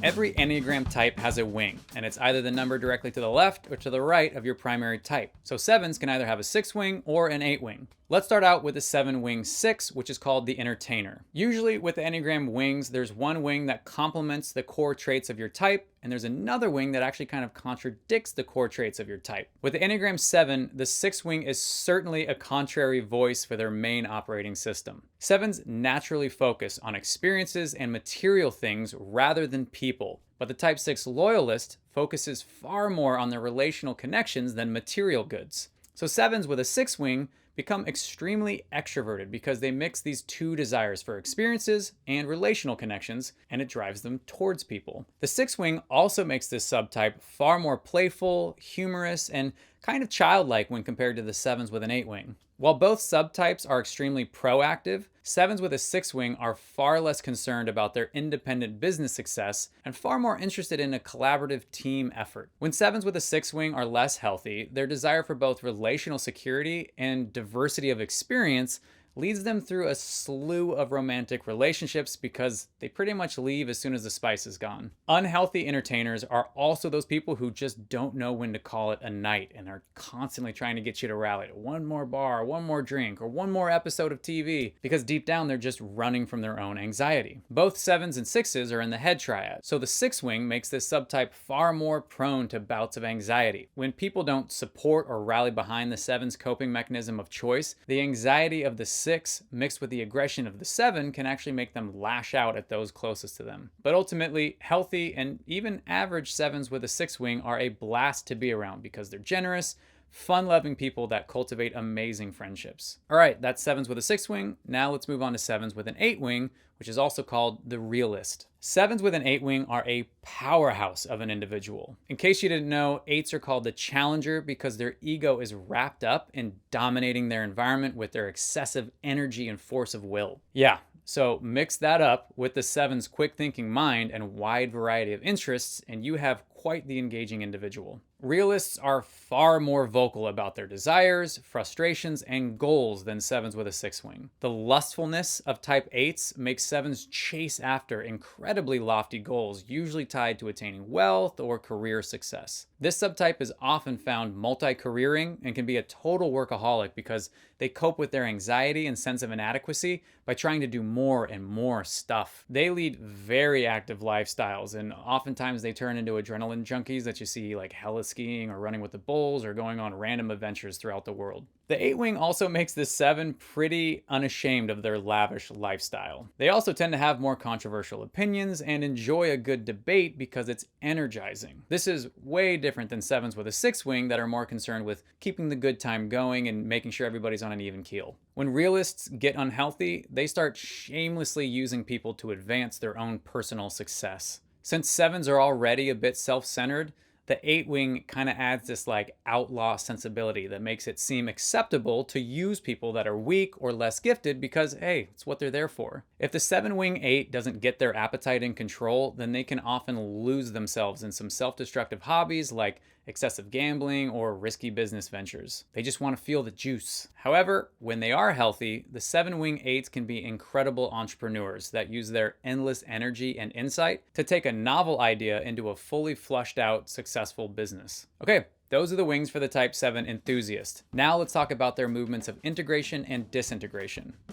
Every Enneagram type has a wing, and it's either the number directly to the left or to the right of your primary type. So sevens can either have a 6 wing or an 8 wing. Let's start out with a 7 wing 6, which is called the entertainer. Usually with the Enneagram wings, there's one wing that complements the core traits of your type, and there's another wing that actually kind of contradicts the core traits of your type. With the Enneagram 7, the 6 wing is certainly a contrary voice for their main operating system. Sevens naturally focus on experiences and material things rather than people, but the type 6 loyalist focuses far more on their relational connections than material goods. So sevens with a 6 wing become extremely extroverted because they mix these two desires for experiences and relational connections, and it drives them towards people. The 6 wing also makes this subtype far more playful, humorous, and kind of childlike when compared to the sevens with an 8 wing. While both subtypes are extremely proactive, sevens with a 6 wing are far less concerned about their independent business success and far more interested in a collaborative team effort. When sevens with a 6 wing are less healthy, their desire for both relational security and diversity of experience leads them through a slew of romantic relationships because they pretty much leave as soon as the spice is gone. Unhealthy entertainers are also those people who just don't know when to call it a night and are constantly trying to get you to rally to one more bar, one more drink, or one more episode of TV because deep down they're just running from their own anxiety. Both sevens and sixes are in the head triad, so the 6 wing makes this subtype far more prone to bouts of anxiety. When people don't support or rally behind the seven's coping mechanism of choice, the anxiety of the 6 mixed with the aggression of the 7 can actually make them lash out at those closest to them. But ultimately, healthy and even average sevens with a 6 wing are a blast to be around because they're generous, fun-loving people that cultivate amazing friendships. All right, that's sevens with a 6 wing. Now let's move on to sevens with an 8 wing, which is also called the realist. Sevens with an 8 wing are a powerhouse of an individual. In case you didn't know, 8s are called the challenger because their ego is wrapped up in dominating their environment with their excessive energy and force of will. Yeah, so mix that up with the 7's quick thinking mind and wide variety of interests, and you have quite the engaging individual. Realists are far more vocal about their desires, frustrations, and goals than sevens with a 6 wing. The lustfulness of type 8s makes sevens chase after incredibly lofty goals, usually tied to attaining wealth or career success. This subtype is often found multi-careering and can be a total workaholic because they cope with their anxiety and sense of inadequacy by trying to do more and more stuff. They lead very active lifestyles, and oftentimes they turn into adrenaline junkies that you see like hella skiing or running with the bulls or going on random adventures throughout the world. The 8 wing also makes the 7 pretty unashamed of their lavish lifestyle. They also tend to have more controversial opinions and enjoy a good debate because it's energizing. This is way different than sevens with a 6 wing that are more concerned with keeping the good time going and making sure everybody's on an even keel. When realists get unhealthy, they start shamelessly using people to advance their own personal success. Since sevens are already a bit self-centered, the 8 wing kind of adds this like outlaw sensibility that makes it seem acceptable to use people that are weak or less gifted because, hey, it's what they're there for. If the 7 wing 8 doesn't get their appetite in control, then they can often lose themselves in some self-destructive hobbies like excessive gambling or risky business ventures. They just want to feel the juice. However, when they are healthy, the 7 wing 8s can be incredible entrepreneurs that use their endless energy and insight to take a novel idea into a fully flushed out, successful business. Okay, those are the wings for the type 7 enthusiast. Now let's talk about their movements of integration and disintegration.